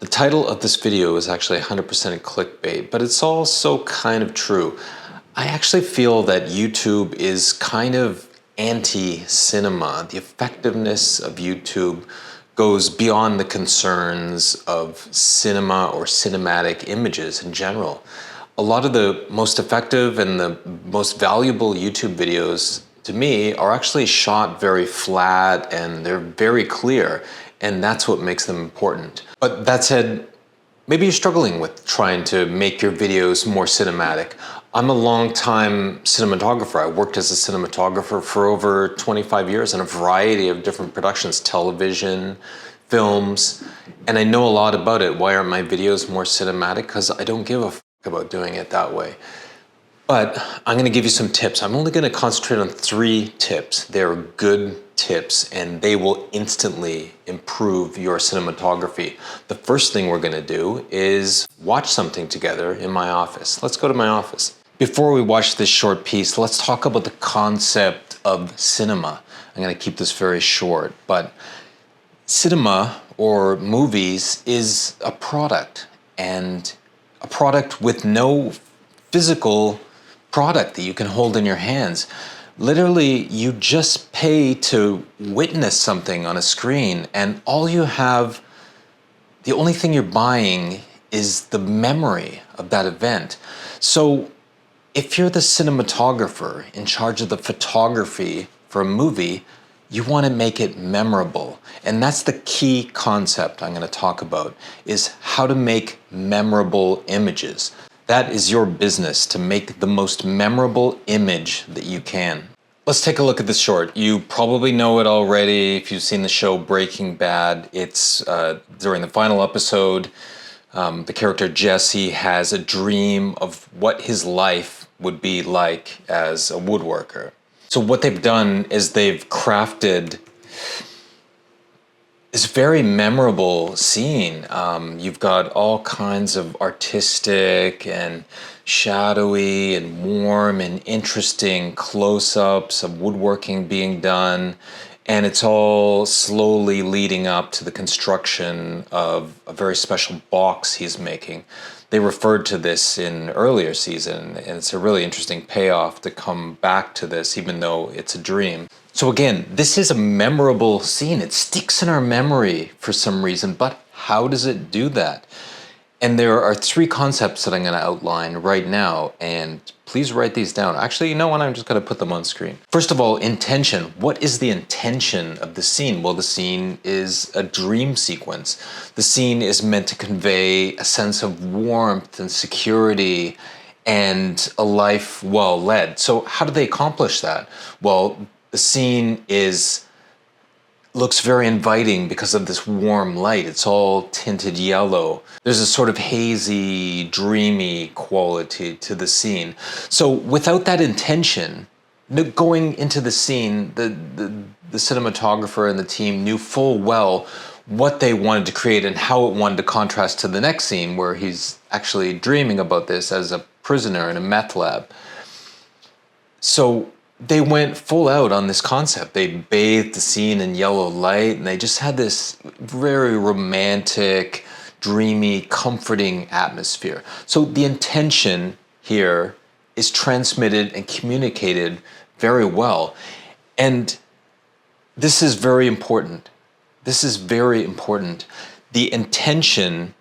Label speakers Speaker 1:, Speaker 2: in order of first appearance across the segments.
Speaker 1: The title of this video is actually 100% clickbait, but it's also kind of true. I actually feel that YouTube is kind of anti-cinema. The effectiveness of YouTube goes beyond the concerns of cinema or cinematic images in general. A lot of the most effective and the most valuable YouTube videos to me are actually shot very flat and they're very clear, and that's what makes them important. But that said, maybe you're struggling with trying to make your videos more cinematic. I'm a long-time cinematographer. I worked as a cinematographer for over 25 years in a variety of different productions, television, films, and I know a lot about it. Why aren't my videos more cinematic? Because I don't give a fuck about doing it that way. But I'm going to give you some tips. I'm only going to concentrate on 3 tips. They're good tips and they will instantly improve your cinematography. The first thing we're going to do is watch something together in my office. Let's go to my office. Before we watch this short piece, let's talk about the concept of cinema. I'm going to keep this very short, but cinema or movies is a product, and a product with no physical product that you can hold in your hands. Literally, you just pay to witness something on a screen, and the only thing you're buying is the memory of that event. So if you're the cinematographer in charge of the photography for a movie, you want to make it memorable. And that's the key concept I'm going to talk about, is how to make memorable images. That is your business, to make the most memorable image that you can. Let's take a look at this short. You probably know it already if you've seen the show Breaking Bad. It's during the final episode, the character Jesse has a dream of what his life would be like as a woodworker. So what they've done is they've crafted this very memorable scene. You've got all kinds of artistic and shadowy and warm and interesting close-ups of woodworking being done, and it's all slowly leading up to the construction of a very special box he's making. They referred to this in earlier season, and it's a really interesting payoff to come back to this, even though it's a dream. So again, this is a memorable scene. It sticks in our memory for some reason, but how does it do that? And there are 3 concepts that I'm going to outline right now, and please write these down. Actually, you know what? I'm just going to put them on screen. First of all, intention. What is the intention of the scene? Well, the scene is a dream sequence. The scene is meant to convey a sense of warmth and security and a life well led. So how do they accomplish that? Well, the scene looks very inviting because of this warm light. It's all tinted yellow. There's a sort of hazy, dreamy quality to the scene. So without that intention, going into the scene, the cinematographer and the team knew full well what they wanted to create and how it wanted to contrast to the next scene where he's actually dreaming about this as a prisoner in a meth lab. So they went full out on this concept. They bathed the scene in yellow light, and they just had this very romantic, dreamy, comforting atmosphere. So the intention here is transmitted and communicated very well. And this is very important. This is very important. The intention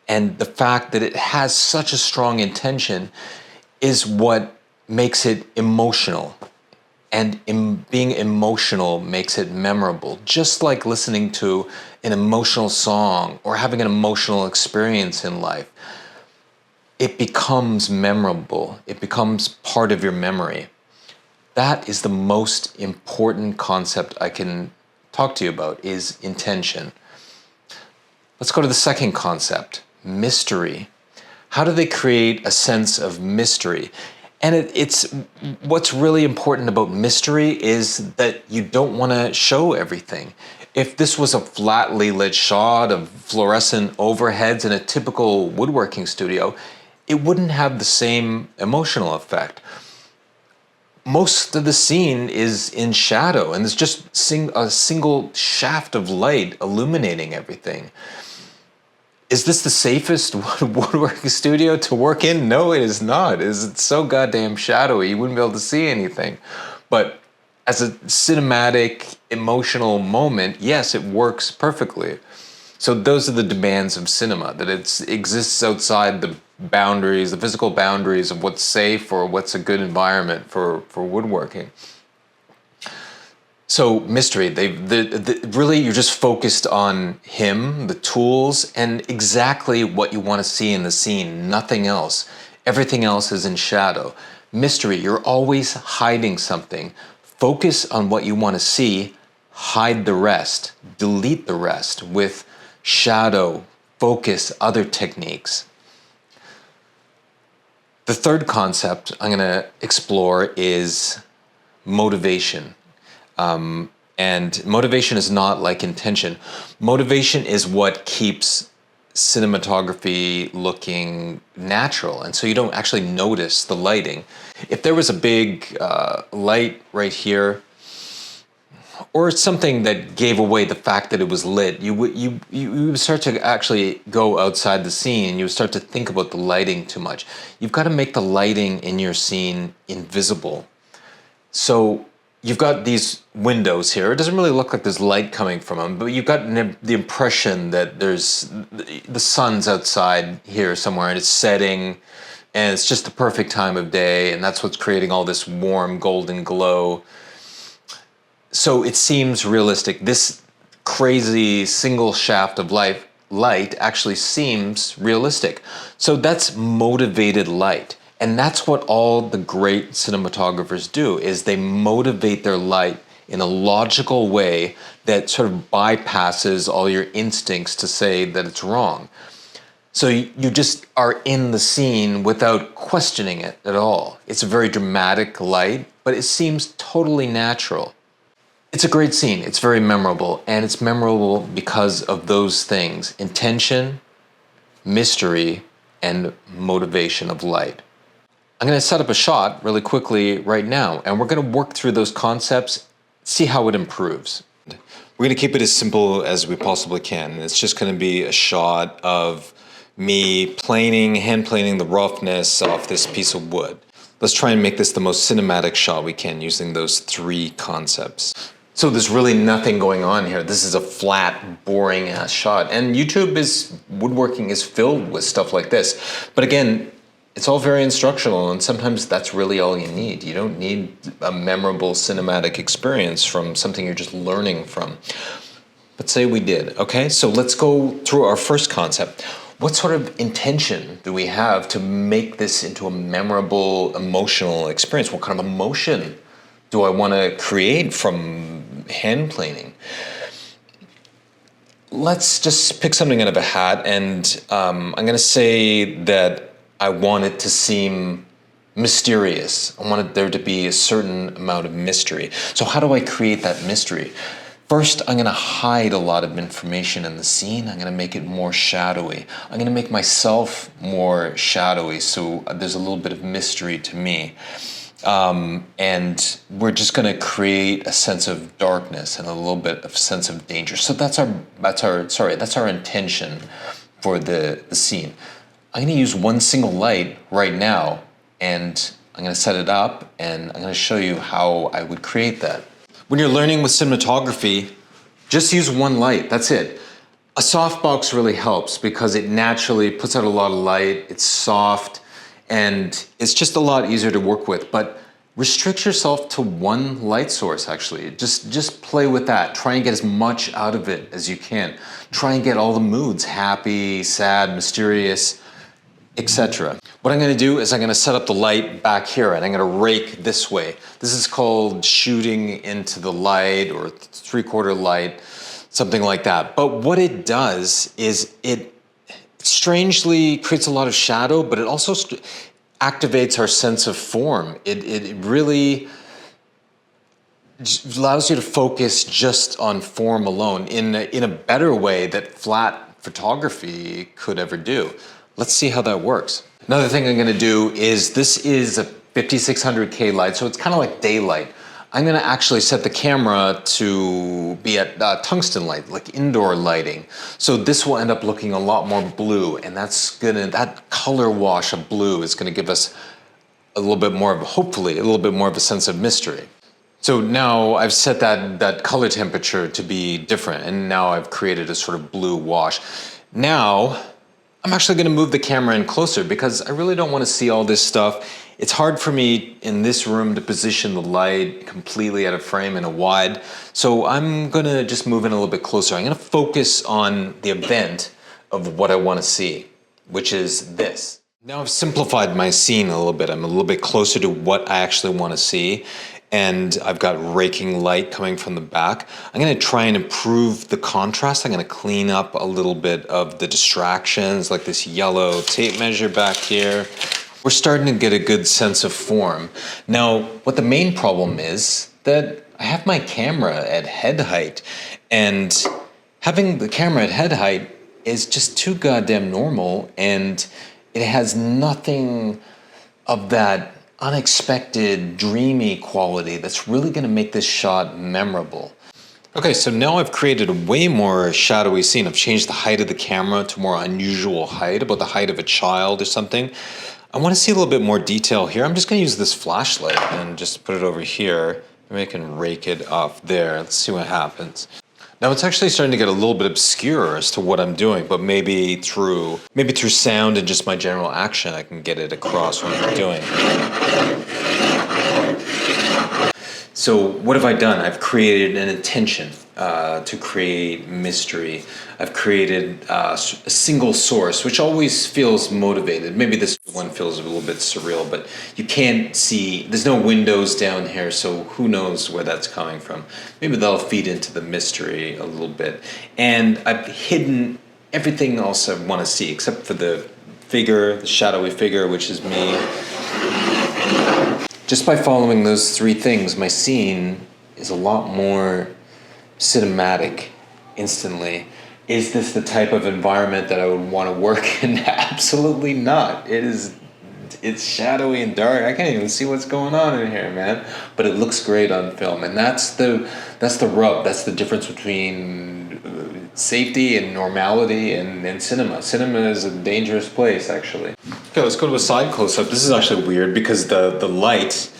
Speaker 1: and the fact that it has such a strong intention is what makes it emotional. And being emotional makes it memorable. Just like listening to an emotional song or having an emotional experience in life, it becomes memorable. It becomes part of your memory. That is the most important concept I can talk to you about, is intention. Let's go to the second concept, mystery. How do they create a sense of mystery? And it's what's really important about mystery is that you don't want to show everything. If this was a flatly lit shot of fluorescent overheads in a typical woodworking studio, it wouldn't have the same emotional effect. Most of the scene is in shadow, and there's just a single shaft of light illuminating everything. Is this the safest woodworking studio to work in? No, it is not. It's so goddamn shadowy, you wouldn't be able to see anything. But as a cinematic, emotional moment, yes, it works perfectly. So those are the demands of cinema, that it exists outside the boundaries, the physical boundaries of what's safe or what's a good environment for woodworking. So mystery, really you're just focused on him, the tools, and exactly what you want to see in the scene, nothing else. Everything else is in shadow. Mystery, you're always hiding something. Focus on what you want to see, hide the rest, delete the rest with shadow, focus, other techniques. The third concept I'm going to explore is motivation. And motivation is not like intention. Motivation is what keeps cinematography looking natural. And so you don't actually notice the lighting. If there was a big light right here, or something that gave away the fact that it was lit, you would start to actually go outside the scene and you would start to think about the lighting too much. You've got to make the lighting in your scene invisible. So you've got these windows here. It doesn't really look like there's light coming from them, but you've got the impression that there's the sun's outside here somewhere and it's setting and it's just the perfect time of day, and that's what's creating all this warm golden glow. So it seems realistic. This crazy single shaft of light actually seems realistic. So that's motivated light. And that's what all the great cinematographers do, is they motivate their light in a logical way that sort of bypasses all your instincts to say that it's wrong. So you just are in the scene without questioning it at all. It's a very dramatic light, but it seems totally natural. It's a great scene. It's very memorable, and it's memorable because of those things: intention, mystery, and motivation of light. I'm going to set up a shot really quickly right now, and we're going to work through those concepts, see how it improves. We're going to keep it as simple as we possibly can. It's just going to be a shot of me hand planing the roughness off this piece of wood. Let's try and make this the most cinematic shot we can using those three concepts. So there's really nothing going on here. This is a flat, boring ass shot. And woodworking is filled with stuff like this. But again, it's all very instructional, and sometimes that's really all you need. You don't need a memorable cinematic experience from something you're just learning from. But say we did, okay? So let's go through our first concept. What sort of intention do we have to make this into a memorable, emotional experience? What kind of emotion do I want to create from hand planing? Let's just pick something out of a hat, and I'm going to say that I want it to seem mysterious. I wanted there to be a certain amount of mystery. So how do I create that mystery? First, I'm going to hide a lot of information in the scene. I'm going to make it more shadowy. I'm going to make myself more shadowy, so there's a little bit of mystery to me. And we're just going to create a sense of darkness and a little bit of sense of danger. So that's our intention for the scene. I'm going to use one single light right now, and I'm going to set it up, and I'm going to show you how I would create that. When you're learning with cinematography, just use one light, that's it. A softbox really helps because it naturally puts out a lot of light, it's soft, and it's just a lot easier to work with. But restrict yourself to one light source, actually. Just play with that. Try and get as much out of it as you can. Try and get all the moods: happy, sad, mysterious, etc. What I'm going to do is I'm going to set up the light back here, and I'm going to rake this way. This is called shooting into the light, or three-quarter light, something like that. But what it does is it strangely creates a lot of shadow, but it also activates our sense of form. It really allows you to focus just on form alone in a better way that flat photography could ever do. Let's see how that works. Another thing I'm going to do is, this is a 5600K light, so it's kind of like daylight. I'm gonna actually set the camera to be at tungsten light, like indoor lighting. So this will end up looking a lot more blue, and that color wash of blue is gonna give us a little bit more of, hopefully, a little bit more of a sense of mystery. So now I've set that color temperature to be different, and now I've created a sort of blue wash. Now, I'm actually gonna move the camera in closer because I really don't wanna see all this stuff. It's hard for me in this room to position the light completely out of frame in a wide, so I'm gonna just move in a little bit closer. I'm gonna focus on the event of what I wanna see, which is this. Now I've simplified my scene a little bit. I'm a little bit closer to what I actually wanna see, and I've got raking light coming from the back. I'm gonna try and improve the contrast. I'm gonna clean up a little bit of the distractions, like this yellow tape measure back here. We're starting to get a good sense of form. Now, what the main problem is that I have my camera at head height, and having the camera at head height is just too goddamn normal, and it has nothing of that unexpected, dreamy quality that's really gonna make this shot memorable. Okay, so now I've created a way more shadowy scene. I've changed the height of the camera to more unusual height, about the height of a child or something. I wanna see a little bit more detail here. I'm just gonna use this flashlight and just put it over here. Maybe I can rake it off there. Let's see what happens. Now it's actually starting to get a little bit obscure as to what I'm doing, but maybe through sound and just my general action, I can get it across what I'm doing. So what have I done? I've created an intention to create mystery. I've created a single source, which always feels motivated. Maybe this one feels a little bit surreal, but you can't see, there's no windows down here, so who knows where that's coming from. Maybe that'll feed into the mystery a little bit. And I've hidden everything else I want to see, except for the figure, the shadowy figure, which is me. Just by following those three things, my scene is a lot more cinematic instantly. Is this the type of environment that I would want to work in? Absolutely not. It's shadowy and dark. I can't even see what's going on in here, man. But it looks great on film, and that's the rub. That's the difference between safety and normality and cinema. Cinema is a dangerous place, actually. Okay, let's go to a side close-up. This is actually weird because the light,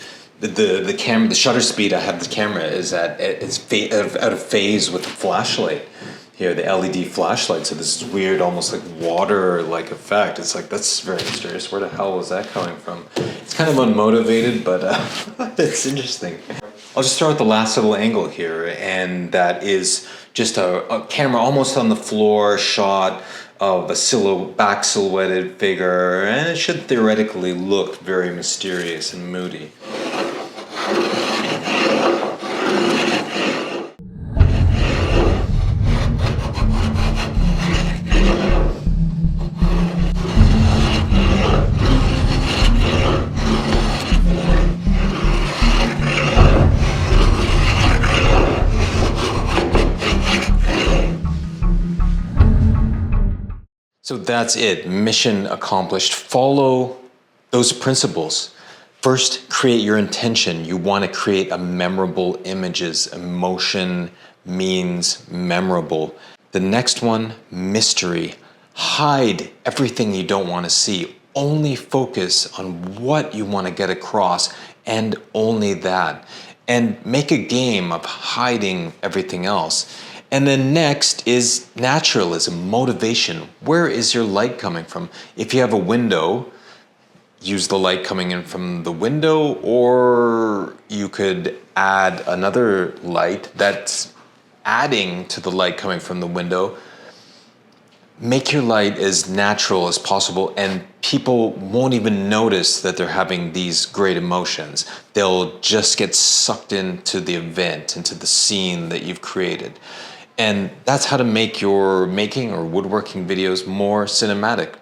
Speaker 1: the camera, the shutter speed I have the camera is out of phase with the flashlight here, the LED flashlight. So this is weird, almost like water-like effect. It's like, that's very mysterious. Where the hell was that coming from? It's kind of unmotivated, but it's interesting. I'll just start with the last little angle here, and that is just a camera almost on the floor shot of a back silhouetted figure, and it should theoretically look very mysterious and moody. So that's it, mission accomplished. Follow those principles. First, create your intention. You want to create a memorable images. Emotion means memorable. The next one, mystery. Hide everything you don't want to see. Only focus on what you want to get across, and only that. And make a game of hiding everything else. And then next is naturalism, motivation. Where is your light coming from? If you have a window, use the light coming in from the window, or you could add another light that's adding to the light coming from the window. Make your light as natural as possible, and people won't even notice that they're having these great emotions. They'll just get sucked into the event, into the scene that you've created. And that's how to make your making or woodworking videos more cinematic.